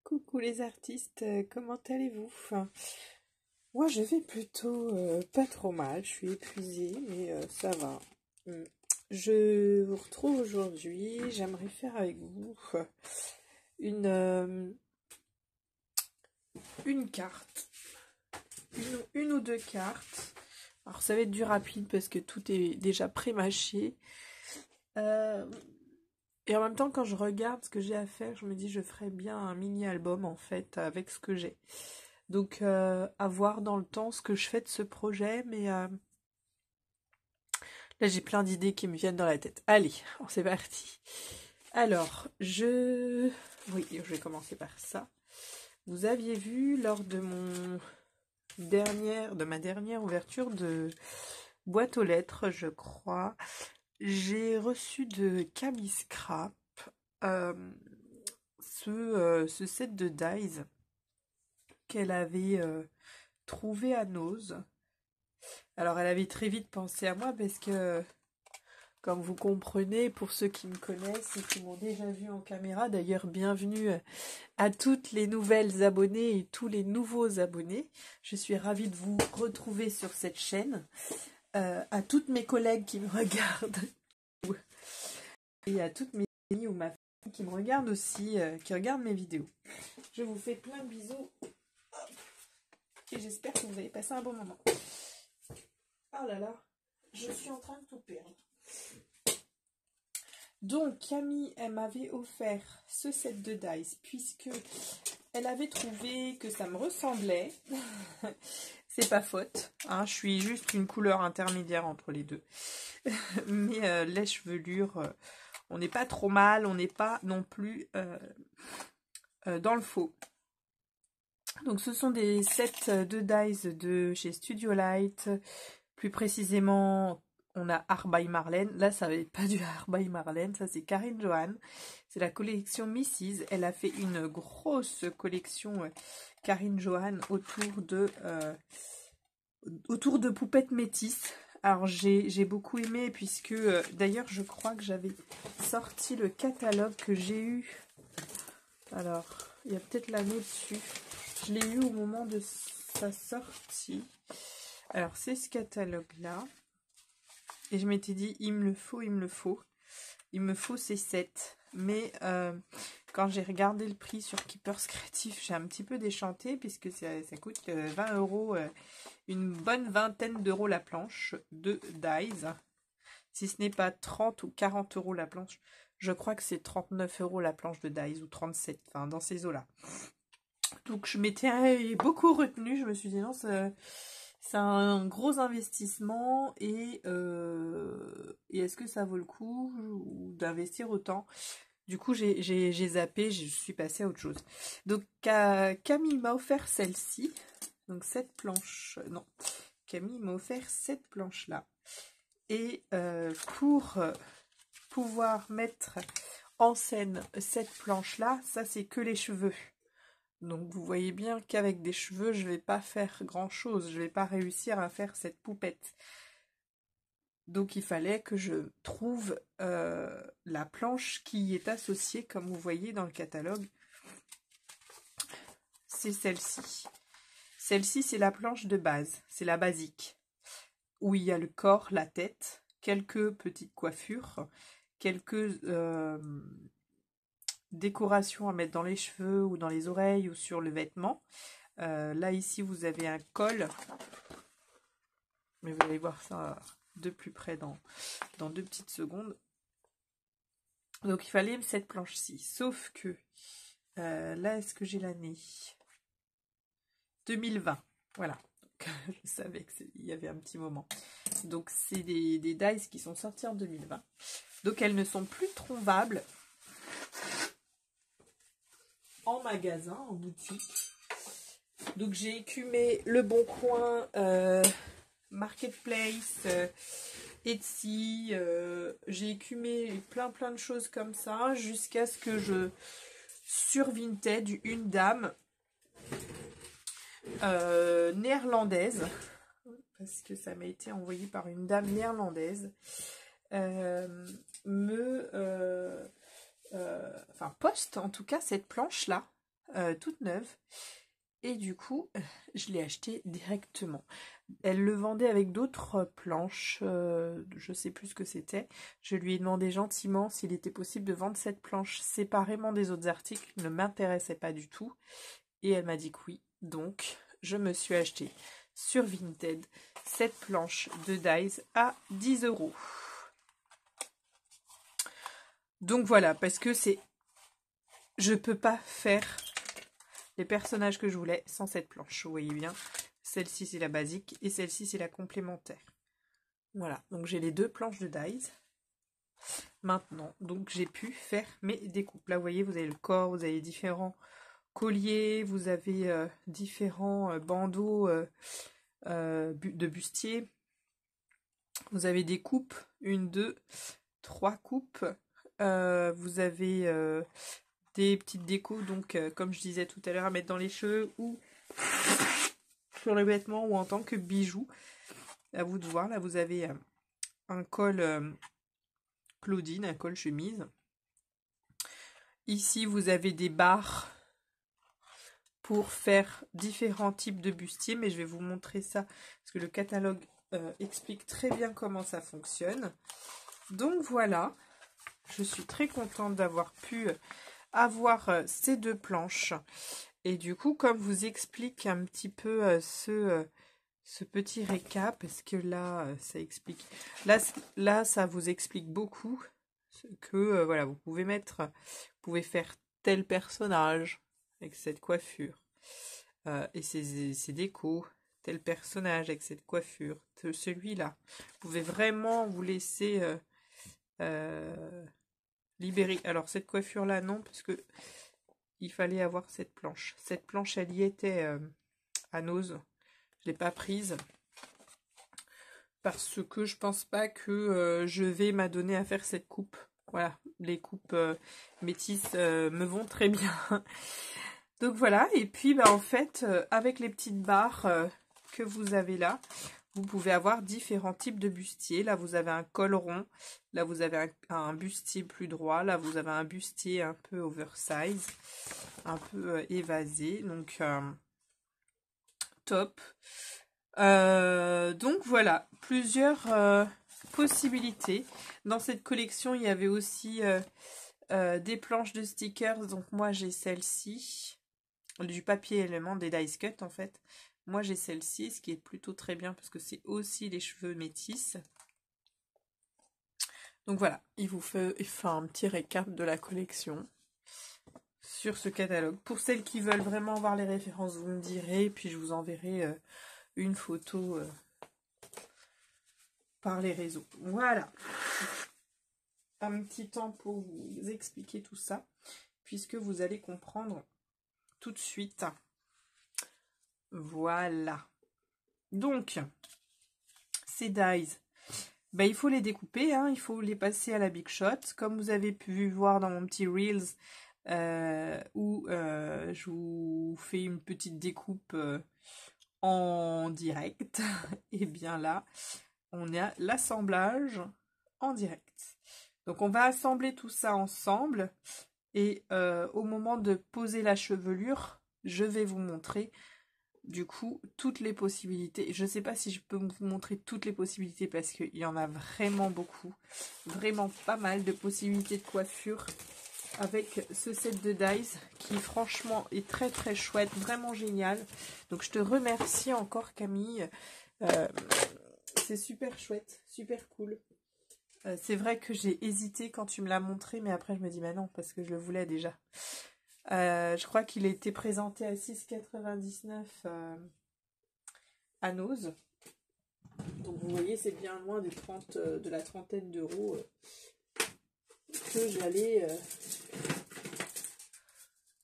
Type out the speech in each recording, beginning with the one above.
Coucou les artistes, comment allez-vous? Moi je vais plutôt pas trop mal, je suis épuisée mais ça va. Mm. Je vous retrouve aujourd'hui, j'aimerais faire avec vous une, euh, une carte, une ou deux cartes. Alors ça va être du rapide parce que tout est déjà pré-mâché. Et en même temps, quand je regarde ce que j'ai à faire, je me dis je ferais bien un mini-album en fait avec ce que j'ai. Donc à voir dans le temps ce que je fais de ce projet, mais là j'ai plein d'idées qui me viennent dans la tête. Allez, c'est parti. Alors, oui, je vais commencer par ça. Vous aviez vu lors de ma dernière ouverture de boîte aux lettres, je crois, j'ai reçu de Camille Scrap ce set de dies qu'elle avait trouvé à Nose. Alors elle avait très vite pensé à moi parce que, comme vous comprenez, pour ceux qui me connaissent et qui m'ont déjà vu en caméra, d'ailleurs bienvenue à toutes les nouvelles abonnées et tous les nouveaux abonnés. Je suis ravie de vous retrouver sur cette chaîne. À toutes mes collègues qui me regardent et à toutes mes amies ou ma famille qui me regardent aussi, qui regardent mes vidéos. Je vous fais plein de bisous et j'espère que vous avez passé un bon moment. Oh là là, je suis en train de tout perdre. Donc Camille, elle m'avait offert ce set de dice puisque elle avait trouvé que ça me ressemblait. C'est pas faute, hein, je suis juste une couleur intermédiaire entre les deux. Mais les chevelures, on n'est pas trop mal, on n'est pas non plus dans le faux. Donc ce sont des sets de dice de chez Studio Light. Plus précisément, on a Art by Marlène. Là, ça n'est pas du Art by Marlène, ça c'est Karine Johan. C'est la collection Mrs. Elle a fait une grosse collection Karine Johan autour de poupettes métisses. Alors j'ai beaucoup aimé puisque d'ailleurs je crois que j'avais sorti le catalogue que j'ai eu. Alors, il y a peut-être l'année dessus. Je l'ai eu au moment de sa sortie. Alors, c'est ce catalogue-là. Et je m'étais dit, il me le faut, il me le faut. Il me faut ces 7. Mais quand j'ai regardé le prix sur Keepers Creative, j'ai un petit peu déchanté puisque ça coûte 20 €, une bonne vingtaine d'euros la planche de dies. Si ce n'est pas 30 ou 40 € la planche, je crois que c'est 39 € la planche de dies ou 37, enfin dans ces eaux-là. Donc je m'étais beaucoup retenue, je me suis dit non, c'est un gros investissement et est-ce que ça vaut le coup d'investir autant? Du coup, j'ai zappé, je suis passée à autre chose. Donc, Camille m'a offert celle-ci. Donc, cette planche... Non, Camille m'a offert cette planche-là. Et pour pouvoir mettre en scène cette planche-là, ça, c'est que les cheveux. Donc vous voyez bien qu'avec des cheveux, je ne vais pas faire grand-chose. Je ne vais pas réussir à faire cette poupette. Donc il fallait que je trouve la planche qui est associée, comme vous voyez dans le catalogue. C'est celle-ci. Celle-ci, c'est la planche de base. C'est la basique. Où il y a le corps, la tête, quelques petites coiffures, quelques... décoration à mettre dans les cheveux ou dans les oreilles ou sur le vêtement. Là ici vous avez un col, mais vous allez voir ça de plus près dans 2 petites secondes. Donc il fallait cette planche-ci, sauf que là, est-ce que j'ai l'année 2020, voilà. Donc, je savais qu'il y avait un petit moment. Donc c'est des dies qui sont sortis en 2020, donc elles ne sont plus trouvables en magasin, en boutique. Donc j'ai écumé Le Bon Coin, Marketplace, Etsy, j'ai écumé plein de choses comme ça jusqu'à ce que je sur Vinted une dame néerlandaise, parce que ça m'a été envoyé par une dame néerlandaise, poste en tout cas cette planche là. toute neuve. Et du coup, je l'ai acheté directement. Elle le vendait avec d'autres planches, je sais plus ce que c'était. Je lui ai demandé gentiment s'il était possible de vendre cette planche séparément des autres articles, qui ne m'intéressait pas du tout. Et elle m'a dit que oui, donc je me suis acheté sur Vinted cette planche de Dies à 10 €. Donc voilà, parce que je peux pas faire les personnages que je voulais sans cette planche, vous voyez bien. Celle-ci c'est la basique et celle-ci c'est la complémentaire. Voilà, donc j'ai les deux planches de Dies. Maintenant, donc j'ai pu faire mes découpes. Là vous voyez, vous avez le corps, vous avez différents colliers, vous avez différents bandeaux de bustier. Vous avez des coupes, 1, 2, 3 coupes. Vous avez des petites décos, donc comme je disais tout à l'heure, à mettre dans les cheveux ou sur les vêtements ou en tant que bijoux. À vous de voir. Là, vous avez un col Claudine, un col chemise. Ici, vous avez des barres pour faire différents types de bustiers, mais je vais vous montrer ça parce que le catalogue explique très bien comment ça fonctionne. Donc voilà, je suis très contente d'avoir pu avoir ces deux planches. Et du coup, comme vous explique un petit peu ce petit récap, parce que là, ça explique. Là, ça vous explique beaucoup que voilà, vous pouvez faire tel personnage avec cette coiffure et ses décos, tel personnage avec cette coiffure, celui-là. Vous pouvez vraiment vous laisser libérer. Alors cette coiffure-là, non, parce que il fallait avoir cette planche. Cette planche, elle y était à Nose. Je l'ai pas prise parce que je pense pas que je vais m'adonner à faire cette coupe. Voilà, les coupes métisses me vont très bien. Donc voilà, et puis bah, en fait, avec les petites barres que vous avez là, vous pouvez avoir différents types de bustiers. Là, vous avez un col rond. Là, vous avez un bustier plus droit. Là, vous avez un bustier un peu oversize, un peu évasé. Donc, top. Donc, voilà, plusieurs possibilités. Dans cette collection, il y avait aussi des planches de stickers. Donc, moi, j'ai celle-ci. Du papier élément, des dice cut, en fait. Moi, j'ai celle-ci, ce qui est plutôt très bien parce que c'est aussi les cheveux métis. Donc voilà, il vous fait un petit récap de la collection sur ce catalogue. Pour celles qui veulent vraiment voir les références, vous me direz, puis je vous enverrai une photo par les réseaux. Voilà. Un petit temps pour vous expliquer tout ça, puisque vous allez comprendre tout de suite. Voilà. Donc, ces dies, ben, il faut les découper, hein, il faut les passer à la Big Shot. Comme vous avez pu voir dans mon petit Reels, où je vous fais une petite découpe en direct. Et bien là, on a l'assemblage en direct. Donc on va assembler tout ça ensemble. Et au moment de poser la chevelure, je vais vous montrer du coup toutes les possibilités. Je ne sais pas si je peux vous montrer toutes les possibilités parce qu'il y en a vraiment beaucoup. Vraiment pas mal de possibilités de coiffure avec ce set de dies qui franchement est très très chouette, vraiment génial. Donc je te remercie encore Camille. C'est super chouette, super cool. C'est vrai que j'ai hésité quand tu me l'as montré, mais après je me dis bah non parce que je le voulais déjà. Je crois qu'il a été présenté à 6,99 à Nose. Donc vous voyez, c'est bien loin de la trentaine d'euros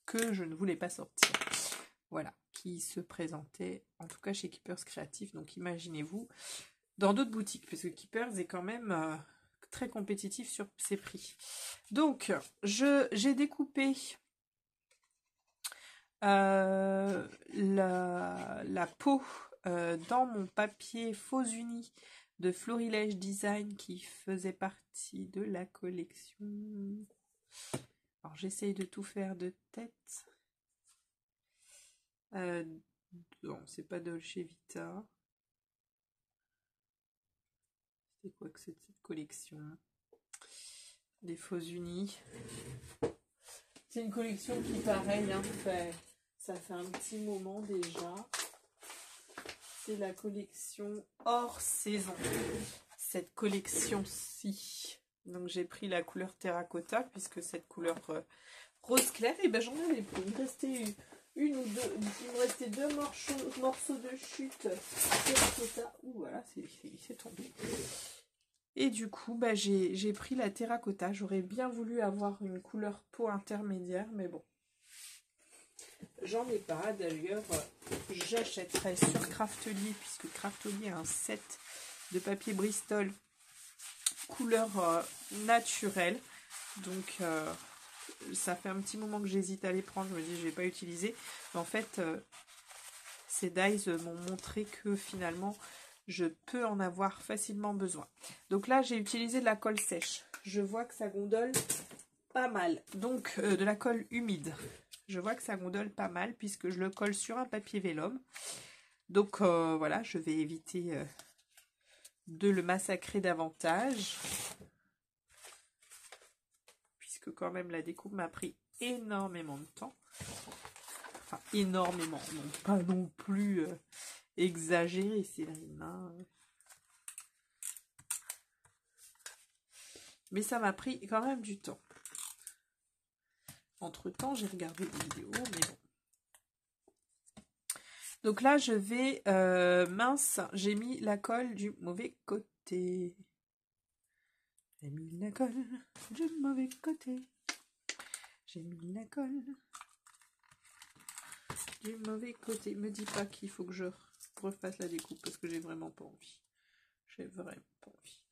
que je ne voulais pas sortir. Voilà, qui se présentait, en tout cas chez Keepers Créatif. Donc imaginez-vous, dans d'autres boutiques, parce que Keepers est quand même très compétitif sur ses prix. Donc, j'ai découpé la peau dans mon papier Faux Unis de Florilège Design qui faisait partie de la collection. Alors j'essaye de tout faire de tête. Euh, non, c'est pas Dolce Vita. C'est quoi que c'est cette collection? Des Faux Unis. C'est une collection qui, pareil, hein, ça fait un petit moment déjà. C'est la collection hors saison. Cette collection-ci. Donc j'ai pris la couleur terracotta, puisque cette couleur rose clair, et ben j'en avais plus. Il me restait une ou deux. Il me restait deux morceaux de chute terracotta. Ouh, voilà, c'est tombé. Et du coup, bah, j'ai pris la terracotta. J'aurais bien voulu avoir une couleur peau intermédiaire, mais bon. J'en ai pas. D'ailleurs, j'achèterai sur Craftelier, puisque Craftelier a un set de papier Bristol couleur naturelle. Donc, ça fait un petit moment que j'hésite à les prendre. Je me dis, je vais pas utiliser. Mais en fait, ces dies m'ont montré que finalement, je peux en avoir facilement besoin. Donc là, j'ai utilisé de la colle sèche. Je vois que ça gondole pas mal. Donc, de la colle humide. Je vois que ça gondole pas mal puisque je le colle sur un papier vélum. Donc, voilà, je vais éviter de le massacrer davantage. Puisque quand même, la découpe m'a pris énormément de temps. Enfin, énormément. Non, pas non plus exagéré, Céline. Hein. Mais ça m'a pris quand même du temps. Entre-temps, j'ai regardé des vidéos, mais bon. Donc là, je vais... mince, j'ai mis la colle du mauvais côté. J'ai mis la colle du mauvais côté. J'ai mis la colle du mauvais côté. Me dis pas qu'il faut que je refasse la découpe parce que j'ai vraiment pas envie. J'ai vraiment pas envie.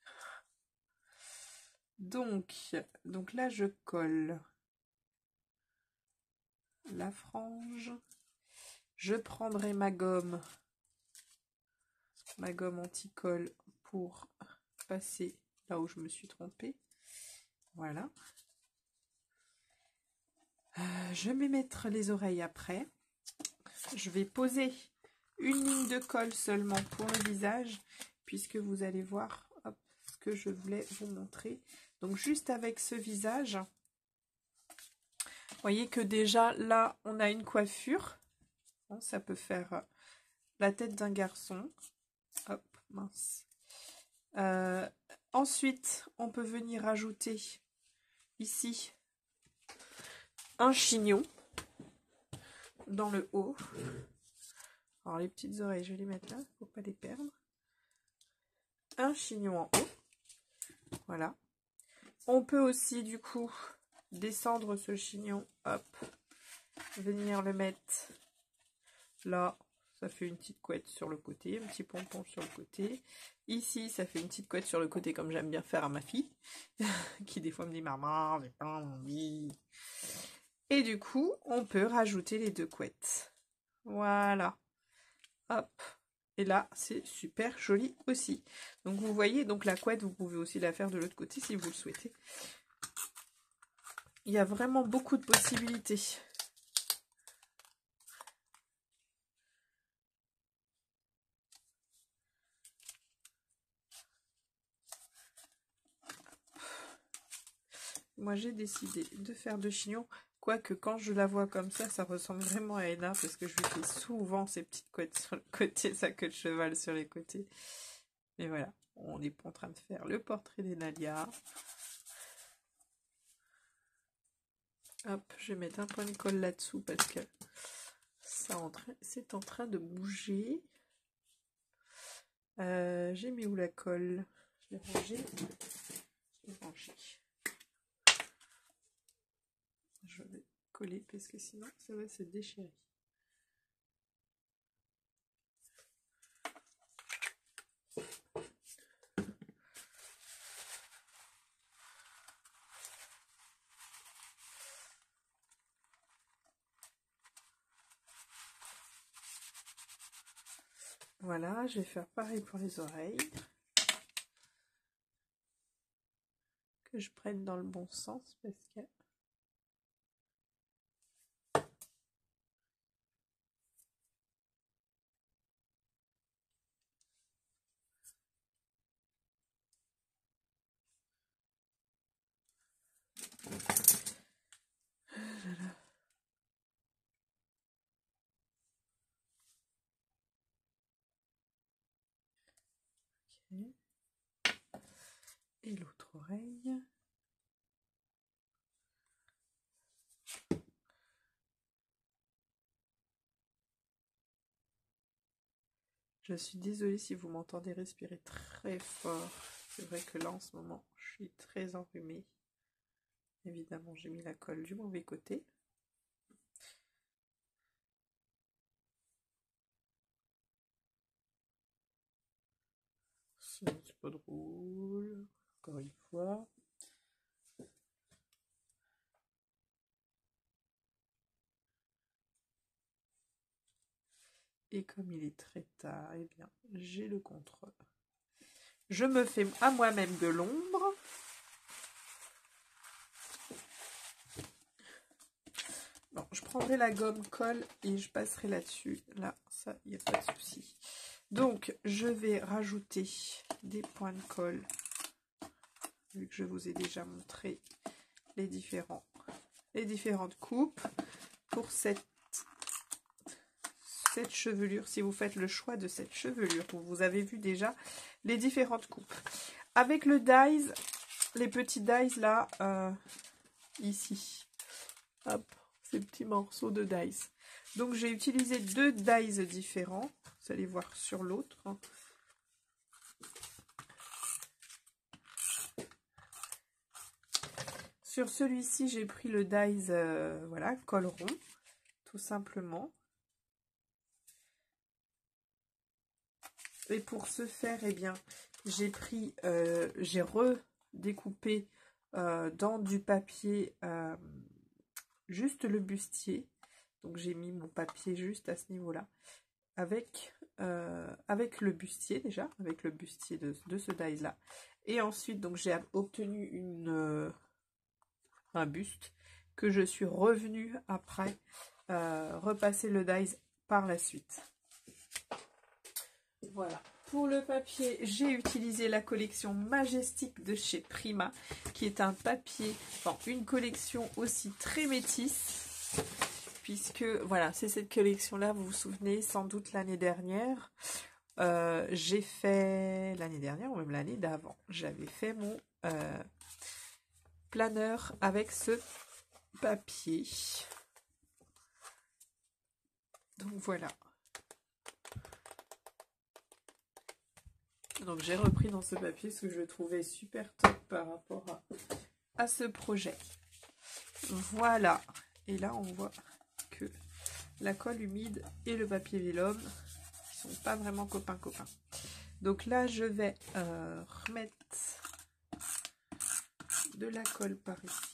Donc là, je colle la frange. Je prendrai ma gomme anti-colle pour passer là où je me suis trompée. Voilà. Je vais mettre les oreilles après. Je vais poser une ligne de colle seulement pour le visage, puisque vous allez voir hop, ce que je voulais vous montrer. Donc juste avec ce visage, vous voyez que déjà là, on a une coiffure. Bon, ça peut faire la tête d'un garçon. Hop, mince. Ensuite, on peut venir ajouter ici un chignon dans le haut. Alors les petites oreilles, je vais les mettre là pour pas les perdre. Un chignon en haut. Voilà. On peut aussi du coup descendre ce chignon, hop, venir le mettre là. Ça fait une petite couette sur le côté, un petit pompon sur le côté. Ici, ça fait une petite couette sur le côté comme j'aime bien faire à ma fille, qui des fois me dit « Maman, j'ai pas envie ». Et du coup, on peut rajouter les deux couettes. Voilà. Hop. Et là, c'est super joli aussi. Donc, vous voyez, donc la couette, vous pouvez aussi la faire de l'autre côté si vous le souhaitez. Il y a vraiment beaucoup de possibilités. Moi, j'ai décidé de faire de chignon. Quoique, quand je la vois comme ça ressemble vraiment à Ena. Parce que je lui fais souvent ces petites couettes sur le côté, sa queue de cheval sur les côtés. Mais voilà, on n'est pas en train de faire le portrait d'Enalia. Hop, je vais mettre un point de colle là-dessous parce que c'est en train de bouger. J'ai mis où la colle? Je l'ai rangée. Je vais coller parce que sinon ça va se déchirer. Voilà, je vais faire pareil pour les oreilles. Que je prenne dans le bon sens parce que... Et l'autre oreille. Je suis désolée si vous m'entendez respirer très fort. C'est vrai que là, en ce moment, je suis très enrhumée. Évidemment, j'ai mis la colle du mauvais côté. C'est pas drôle. Encore une fois. Et comme il est très tard, eh bien, j'ai le contrôle. Je me fais à moi-même de l'ombre. Bon, je prendrai la gomme colle et je passerai là-dessus. Là, ça, il n'y a pas de souci. Donc, je vais rajouter des points de colle, vu que je vous ai déjà montré les différentes coupes pour cette chevelure. Si vous faites le choix de cette chevelure, vous avez vu déjà les différentes coupes. Avec le dies, les petits dies là, ici, hop, ces petits morceaux de dies. Donc j'ai utilisé 2 dies différents. Vous allez voir sur l'autre. Sur celui-ci, j'ai pris le dies, voilà, colle rond, tout simplement. Et pour ce faire, eh bien, j'ai redécoupé dans du papier juste le bustier. Donc j'ai mis mon papier juste à ce niveau-là. Avec le bustier déjà, avec le bustier de ce dies là. Et ensuite, donc j'ai obtenu un buste que je suis revenue après repasser le dies par la suite. Voilà. Pour le papier, j'ai utilisé la collection Majestic de chez Prima, qui est un papier, enfin une collection aussi très métisse, puisque voilà, c'est cette collection-là, vous vous souvenez sans doute l'année dernière, j'ai fait, l'année dernière ou même l'année d'avant, j'avais fait mon planeur avec ce papier. Donc voilà. Donc j'ai repris dans ce papier ce que je trouvais super top par rapport à ce projet. Voilà. Et là on voit que la colle humide et le papier vélum ne sont pas vraiment copains. Donc là je vais remettre de la colle par ici.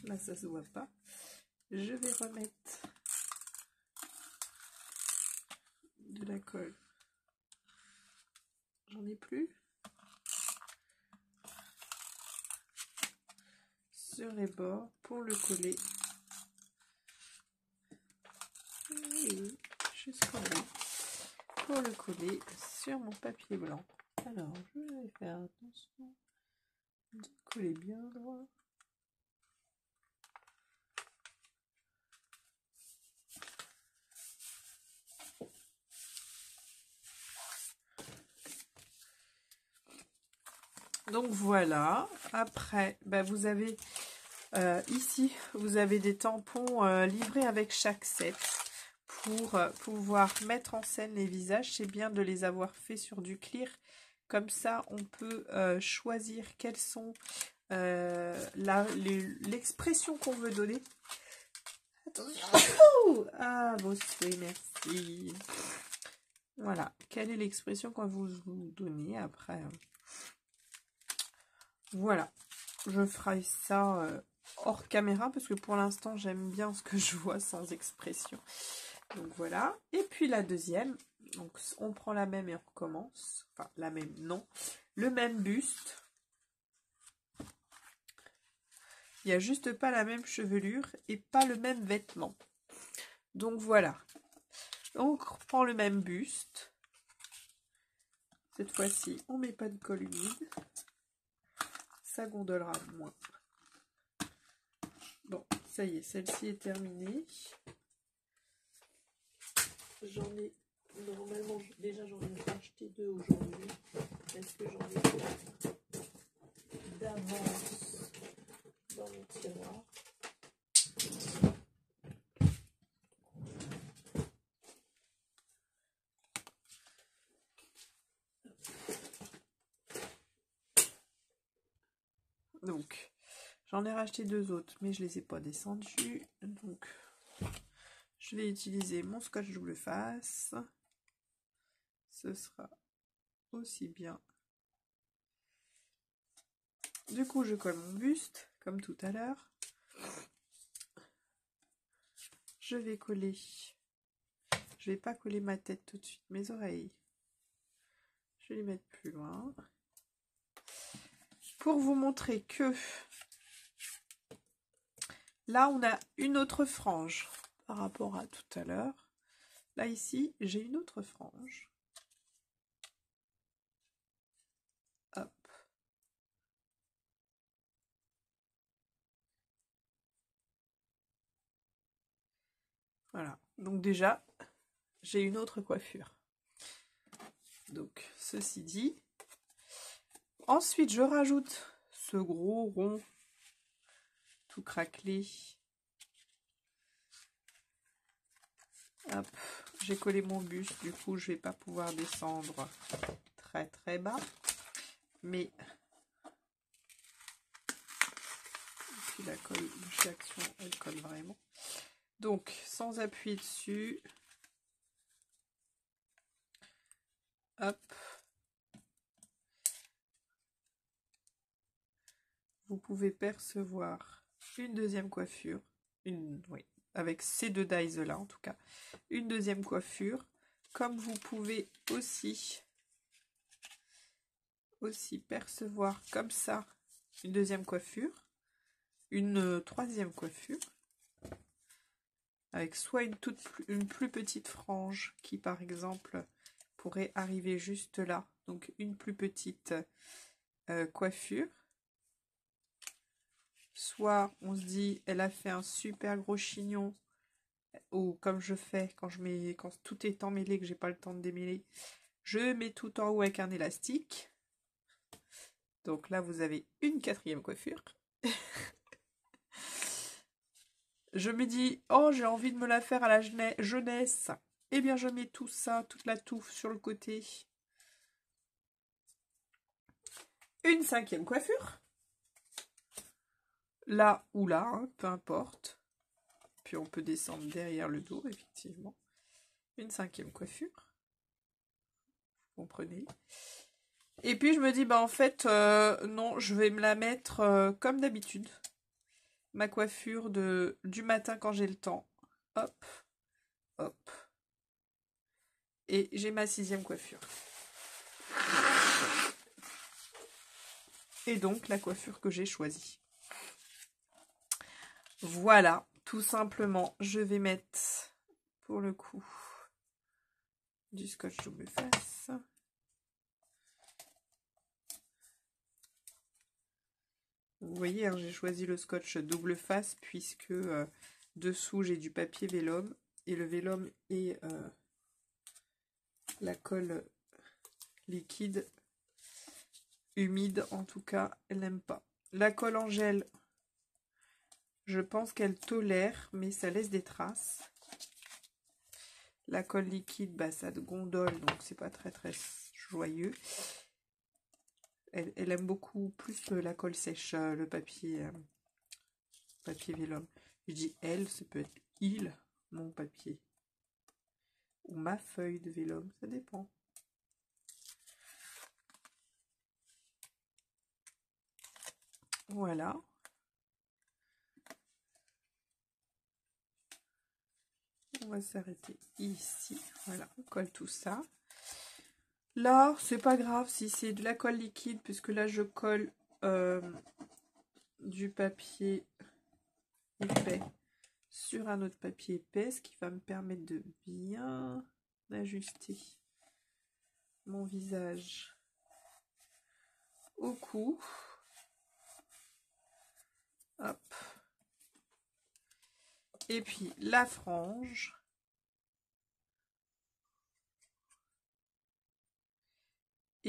Là ça se voit pas. Je vais remettre de la colle. J'en ai plus. Sur les bords pour le coller. Oui, jusqu'en haut. Pour le coller sur mon papier blanc. Alors, je vais faire attention de coller bien droit. Donc voilà, après, ben vous avez ici, vous avez des tampons livrés avec chaque set pour pouvoir mettre en scène les visages. C'est bien de les avoir fait sur du clear. Comme ça, on peut choisir quelles sont l'expression qu'on veut donner. Attention. Ah, bon, oui, merci. Voilà, quelle est l'expression qu'on vous donner après. Voilà, je ferai ça hors caméra parce que pour l'instant j'aime bien ce que je vois sans expression. Donc voilà, et puis la deuxième, donc on prend la même et on recommence. Enfin la même, non, le même buste. Il n'y a juste pas la même chevelure et pas le même vêtement. Donc voilà, on reprend le même buste. Cette fois-ci, on ne met pas de colle humide. Ça gondolera moins. Bon, ça y est, celle-ci est terminée. J'en ai Normalement, déjà j'en ai acheté 2 aujourd'hui. Est-ce que j'en ai d'avance dans mon tiroir? Donc, j'en ai racheté 2 autres, mais je les ai pas descendus. Donc, je vais utiliser mon scotch double face. Ce sera aussi bien. Du coup, je colle mon buste, comme tout à l'heure. Je vais coller. Je vais pas coller ma tête tout de suite, mes oreilles. Je vais les mettre plus loin. Pour vous montrer que là, on a une autre frange par rapport à tout à l'heure. Là, ici, j'ai une autre frange. Hop. Voilà. Donc déjà, j'ai une autre coiffure. Donc, ceci dit. Ensuite, je rajoute ce gros rond tout craquelé. Hop, j'ai collé mon buste, du coup, je vais pas pouvoir descendre très très bas. Mais puis la colle de chez Action, elle colle vraiment. Donc, sans appuyer dessus. Hop. Vous pouvez percevoir une deuxième coiffure. Oui, avec ces 2 dies là en tout cas. Une deuxième coiffure. Comme vous pouvez aussi percevoir comme ça une deuxième coiffure. Une troisième coiffure. Avec soit une plus petite frange qui par exemple pourrait arriver juste là. Donc une plus petite coiffure. Soit on se dit elle a fait un super gros chignon, ou comme je fais quand tout est emmêlé, que j'ai pas le temps de démêler, je mets tout en haut avec un élastique. Donc là vous avez une 4e coiffure. Je me dis oh j'ai envie de me la faire à la jeunesse. Eh bien je mets tout ça, toute la touffe sur le côté. Une 5e coiffure. Là ou là, hein, peu importe. Puis on peut descendre derrière le dos, effectivement. Une 5e coiffure. Vous comprenez? Et puis je me dis, bah en fait, non, je vais me la mettre comme d'habitude. Ma coiffure du matin quand j'ai le temps. Hop, hop. Et j'ai ma 6e coiffure. Et donc la coiffure que j'ai choisie. Voilà, tout simplement, je vais mettre, pour le coup, du scotch double face. Vous voyez, hein, j'ai choisi le scotch double face puisque dessous j'ai du papier vélum. Et le vélum et la colle liquide, humide en tout cas, elle n'aime pas. La colle en gel, je pense qu'elle tolère, mais ça laisse des traces. La colle liquide, bah, ça gondole, donc c'est pas très très joyeux. Elle aime beaucoup plus la colle sèche, le papier vélum. Je dis elle, ça peut être il, mon papier. Ou ma feuille de vélum, ça dépend. Voilà. On va s'arrêter ici. Voilà, on colle tout ça. Là, c'est pas grave si c'est de la colle liquide, puisque là, je colle du papier épais sur un autre papier épais, ce qui va me permettre de bien ajuster mon visage au cou. Hop. Et puis la frange.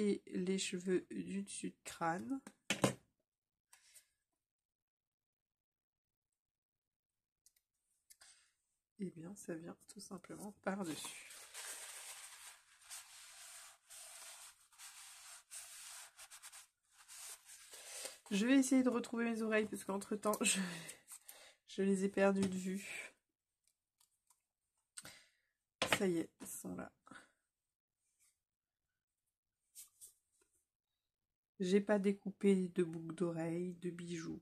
et les cheveux du dessus de crâne. Et bien ça vient tout simplement par-dessus. Je vais essayer de retrouver mes oreilles parce qu'entre temps je les ai perdues de vue. Ça y est, elles sont là. J'ai pas découpé de boucles d'oreilles, de bijoux.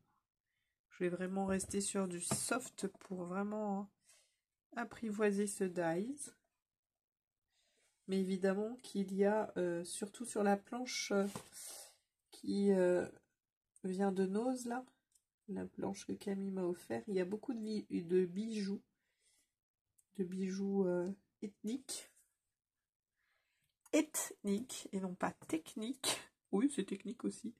Je vais vraiment rester sur du soft pour vraiment apprivoiser ce dies. Mais évidemment qu'il y a, surtout sur la planche qui vient de Nose, là, la planche que Camille m'a offert, il y a beaucoup de bijoux ethniques. Ethniques et non pas techniques. Oui, c'est technique aussi.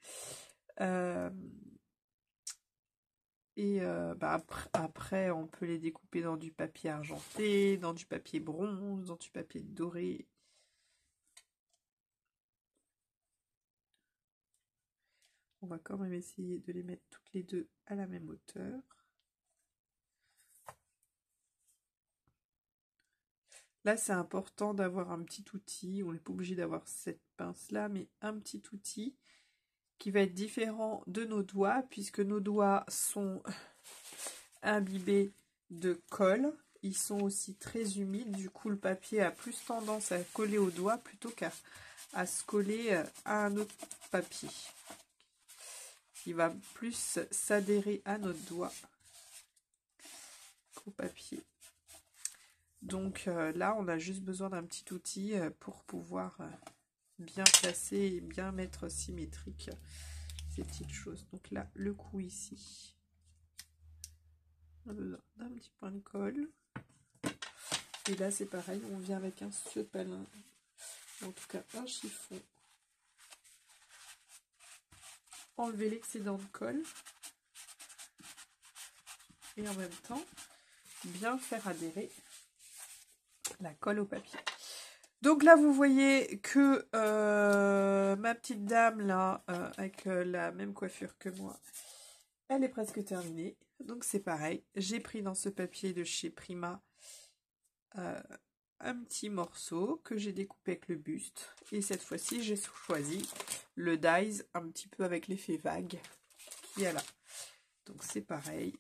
Après, on peut les découper dans du papier argenté, dans du papier bronze, dans du papier doré. On va quand même essayer de les mettre toutes les deux à la même hauteur. Là, c'est important d'avoir un petit outil. On n'est pas obligé d'avoir cette pince-là, mais un petit outil qui va être différent de nos doigts, puisque nos doigts sont imbibés de colle. Ils sont aussi très humides, du coup le papier a plus tendance à coller aux doigts plutôt qu'à se coller à un autre papier. Il va plus s'adhérer à notre doigt qu'au papier. Donc là, on a juste besoin d'un petit outil pour pouvoir bien placer et bien mettre symétrique ces petites choses. Donc là, le cou ici, on a besoin d'un petit point de colle. Et là, c'est pareil, on vient avec un sopalin, en tout cas un chiffon. Enlever l'excédent de colle. Et en même temps, bien faire adhérer la colle au papier. Donc là, vous voyez que ma petite dame, là, avec la même coiffure que moi, elle est presque terminée. Donc c'est pareil, j'ai pris dans ce papier de chez Prima un petit morceau que j'ai découpé avec le buste. Et cette fois-ci, j'ai choisi le dies un petit peu avec l'effet vague qui est là. Donc c'est pareil.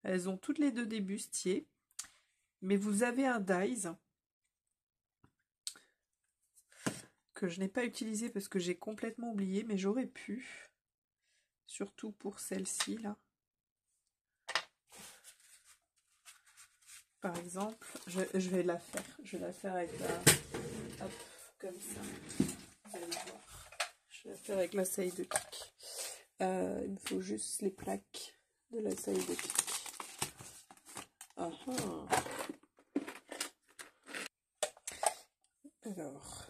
Elles ont toutes les deux des bustiers. Mais vous avez un dies que je n'ai pas utilisé parce que j'ai complètement oublié, mais j'aurais pu. Surtout pour celle-ci, là. Par exemple, je vais la faire. Je vais la faire avec la... Hop, comme ça. Vous allez voir. Je vais la faire avec la saille de pique. Il me faut juste les plaques de la saille de pique. Ah ah. Alors,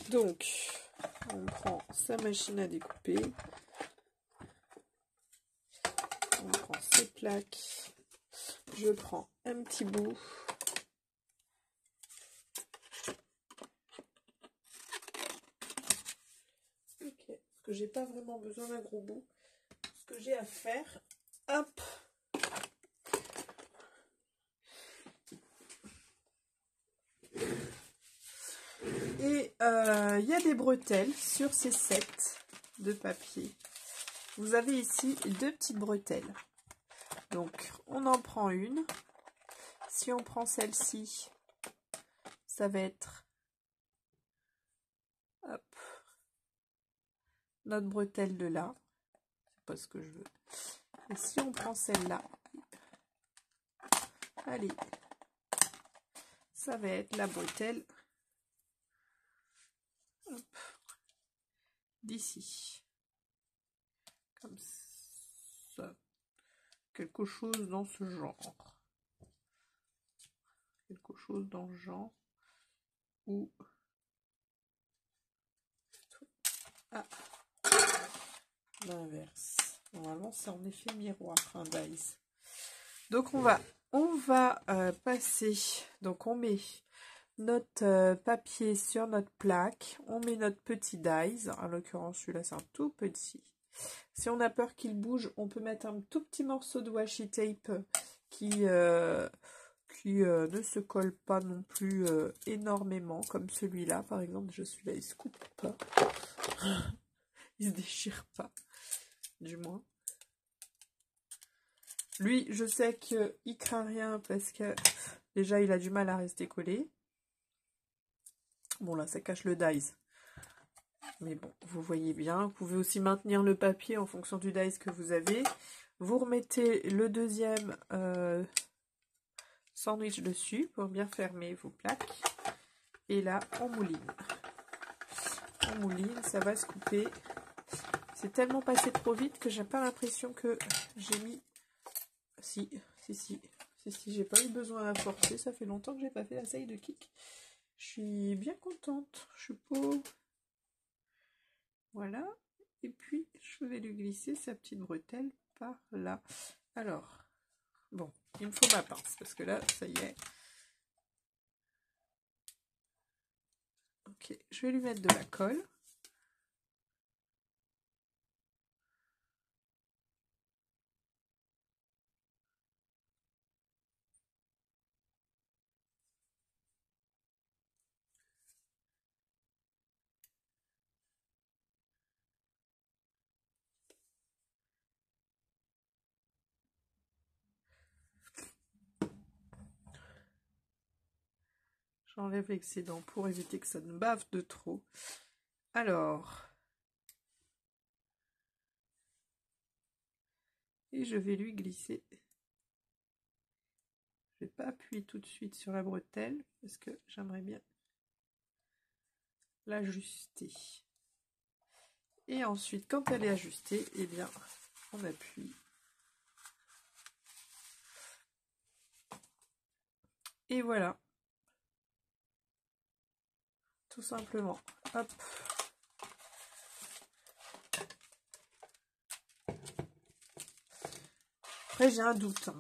donc, on prend sa machine à découper, on prend ses plaques, je prends un petit bout, ok, parce que j'ai pas vraiment besoin d'un gros bout, ce que j'ai à faire, hop, et il y a des bretelles sur ces sets de papier. Vous avez ici deux petites bretelles. Donc, on en prend une. Si on prend celle-ci, ça va être hop, notre bretelle de là. C'est pas ce que je veux. Et si on prend celle-là, allez, ça va être la bretelle d'ici. Comme ça. Quelque chose dans ce genre. Quelque chose dans le genre. Ou... Ah, l'inverse. Normalement, c'est en effet miroir, un dies. Donc, on va On va passer, donc on met notre papier sur notre plaque, on met notre petit dies, en l'occurrence celui-là c'est un tout petit. Si on a peur qu'il bouge, on peut mettre un tout petit morceau de washi tape qui ne se colle pas non plus énormément, comme celui-là par exemple. Celui-là il se coupe pas, il se déchire pas, du moins. Lui, je sais qu'il craint rien parce que déjà il a du mal à rester collé. Bon là, ça cache le dies. Mais bon, vous voyez bien. Vous pouvez aussi maintenir le papier en fonction du dies que vous avez. Vous remettez le deuxième sandwich dessus pour bien fermer vos plaques. Et là, on mouline. On mouline, ça va se couper. C'est tellement passé trop vite que j'ai pas l'impression que j'ai mis... Si, j'ai pas eu besoin à forcer. Ça fait longtemps que j'ai pas fait la saille de kick. Je suis bien contente. Je suis pauvre. Voilà. Et puis, je vais lui glisser sa petite bretelle par là. Alors, bon, il me faut ma pince parce que là, ça y est. Ok, je vais lui mettre de la colle. J'enlève l'excédent pour éviter que ça ne bave de trop. Alors, et je vais lui glisser. Je ne vais pas appuyer tout de suite sur la bretelle parce que j'aimerais bien l'ajuster. Et ensuite, quand elle est ajustée, eh bien, on appuie. Et voilà. Tout simplement. Hop. Après, j'ai un doute. Hein.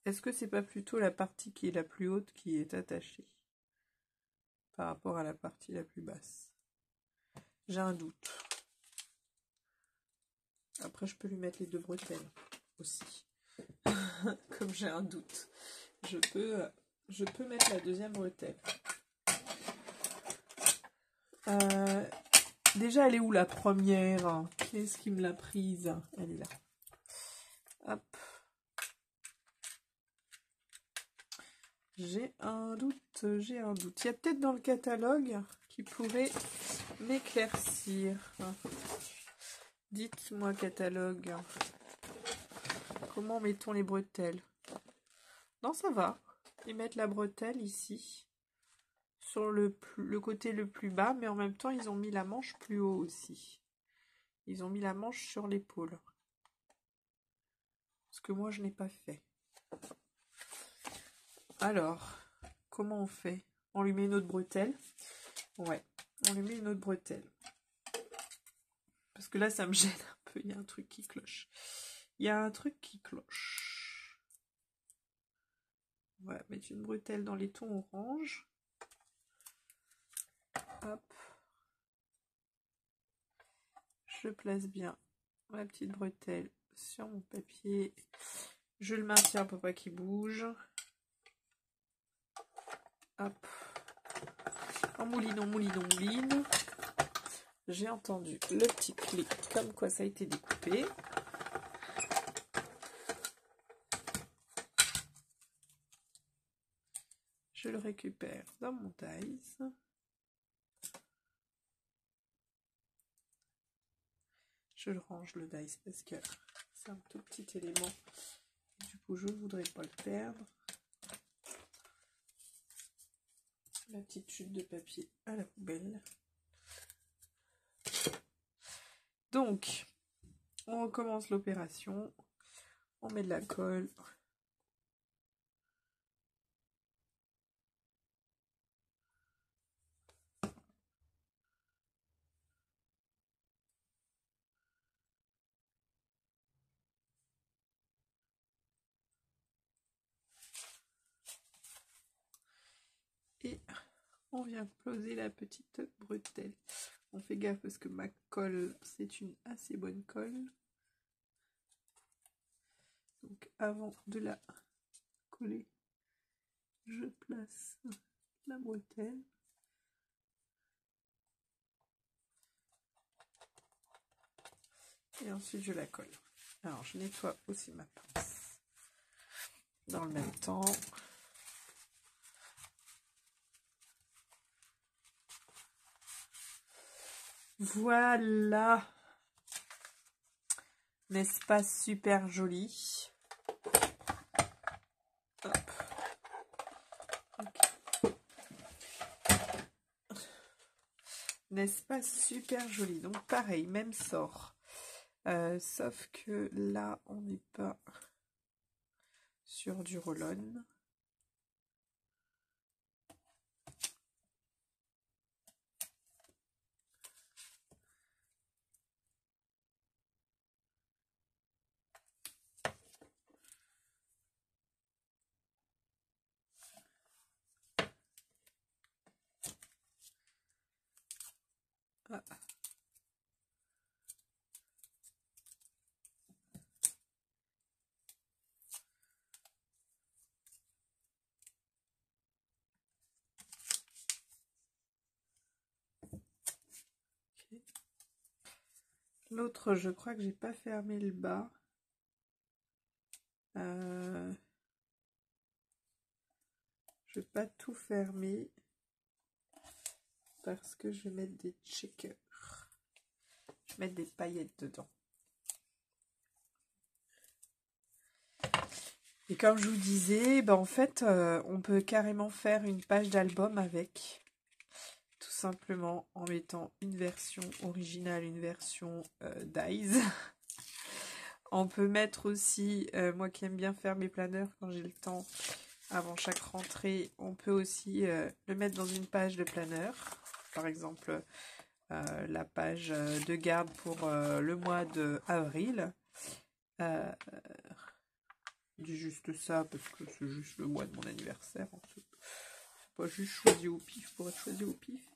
Est-ce que c'est pas plutôt la partie qui est la plus haute qui est attachée par rapport à la partie la plus basse? J'ai un doute. Après, je peux lui mettre les deux bretelles aussi. Comme j'ai un doute. Je peux mettre la deuxième bretelle. Déjà, elle est où la première? Qu'est-ce qui me l'a prise? Elle est là. Hop. J'ai un doute, j'ai un doute. Il y a peut-être dans le catalogue qui pourrait m'éclaircir. Dites-moi, catalogue. Comment mettons les bretelles? Non, ça va. Ils mettent la bretelle ici. Sur le côté le plus bas, mais en même temps, ils ont mis la manche plus haut aussi. Ils ont mis la manche sur l'épaule. Ce que moi, je n'ai pas fait. Alors, comment on fait? On lui met une autre bretelle. Ouais, on lui met une autre bretelle. Parce que là, ça me gêne un peu. Il y a un truc qui cloche. Il y a un truc qui cloche. On va mettre une bretelle dans les tons orange. Hop. Je place bien ma petite bretelle sur mon papier. Je le maintiens pour pas qu'il bouge. Hop. On mouline, on mouline, on mouline. J'ai entendu le petit clic comme quoi ça a été découpé. Je le récupère dans mon dies. Je le range le dies parce que c'est un tout petit élément. Du coup, je ne voudrais pas le perdre. La petite chute de papier à la poubelle. Donc, on recommence l'opération. On met de la colle. On vient poser la petite bretelle. On fait gaffe parce que ma colle, c'est une assez bonne colle. Donc avant de la coller, je place la bretelle. Et ensuite je la colle. Alors je nettoie aussi ma pince dans le même temps. Voilà. N'est-ce pas super joli? Hop. Okay. N'est-ce pas super joli? Donc pareil, même sort. Sauf que là, on n'est pas sur du roll-on. Ah. Okay. L'autre, je crois que j'ai pas fermé le bas. Je vais pas tout fermer parce que je vais mettre des checkers. Je vais mettre des paillettes dedans. Et comme je vous disais, ben en fait, on peut carrément faire une page d'album avec. Tout simplement en mettant une version originale, une version Dies. On peut mettre aussi, moi qui aime bien faire mes planeurs quand j'ai le temps, avant chaque rentrée, on peut aussi le mettre dans une page de planeur. Par exemple, la page de garde pour le mois d'avril. Je dis juste ça parce que c'est juste le mois de mon anniversaire. C'est pas juste choisi au pif pour être choisi au pif.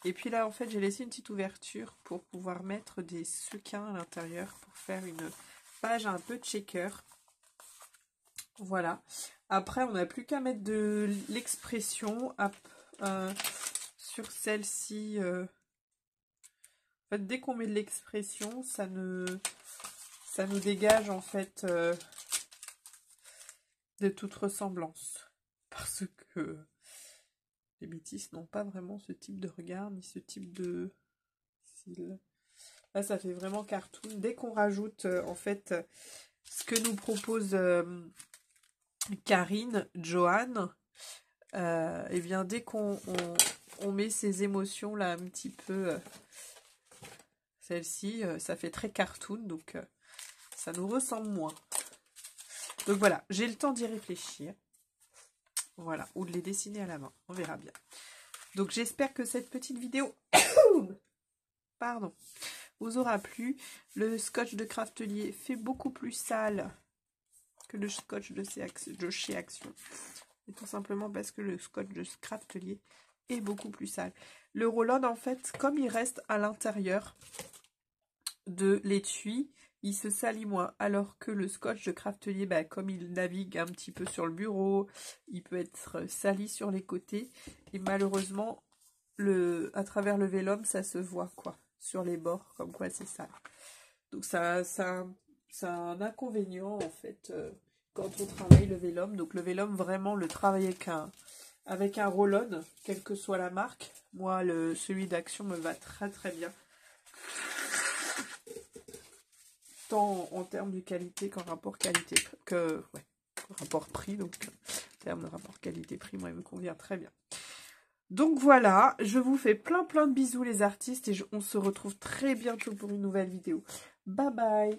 Et puis là, en fait, j'ai laissé une petite ouverture pour pouvoir mettre des sequins à l'intérieur pour faire une page un peu checker. Voilà. Après, on n'a plus qu'à mettre de l'expression sur celle-ci. En fait, dès qu'on met de l'expression, ça nous dégage en fait de toute ressemblance. Parce que les métis n'ont pas vraiment ce type de regard, ni ce type de cils. Là, ça fait vraiment cartoon. Dès qu'on rajoute, en fait, ce que nous propose Karine, Joanne, et bien, dès qu'on met ces émotions-là un petit peu, celle-ci, ça fait très cartoon, donc ça nous ressemble moins. Donc voilà, j'ai le temps d'y réfléchir. Voilà, ou de les dessiner à la main, on verra bien. Donc j'espère que cette petite vidéo pardon, vous aura plu. Le scotch de Craftelier fait beaucoup plus sale que le scotch de chez Action. Et tout simplement parce que le scotch de Craftelier est beaucoup plus sale. Le roll-on, en fait, comme il reste à l'intérieur de l'étui, il se salit moins, alors que le scotch de Craftelier, bah, comme il navigue un petit peu sur le bureau, il peut être sali sur les côtés, et malheureusement, à travers le vélum, ça se voit, quoi, sur les bords, comme quoi c'est sale. Donc ça a un inconvénient, en fait, quand on travaille le vélum. Donc le vélum, vraiment, le travailler avec un roll-on, quelle que soit la marque. Moi, celui d'Action me va très très bien. Tant en termes de qualité qu'en rapport qualité rapport prix, donc en termes de rapport qualité-prix, moi il me convient très bien. Donc voilà, je vous fais plein de bisous les artistes et on se retrouve très bientôt pour une nouvelle vidéo. Bye bye.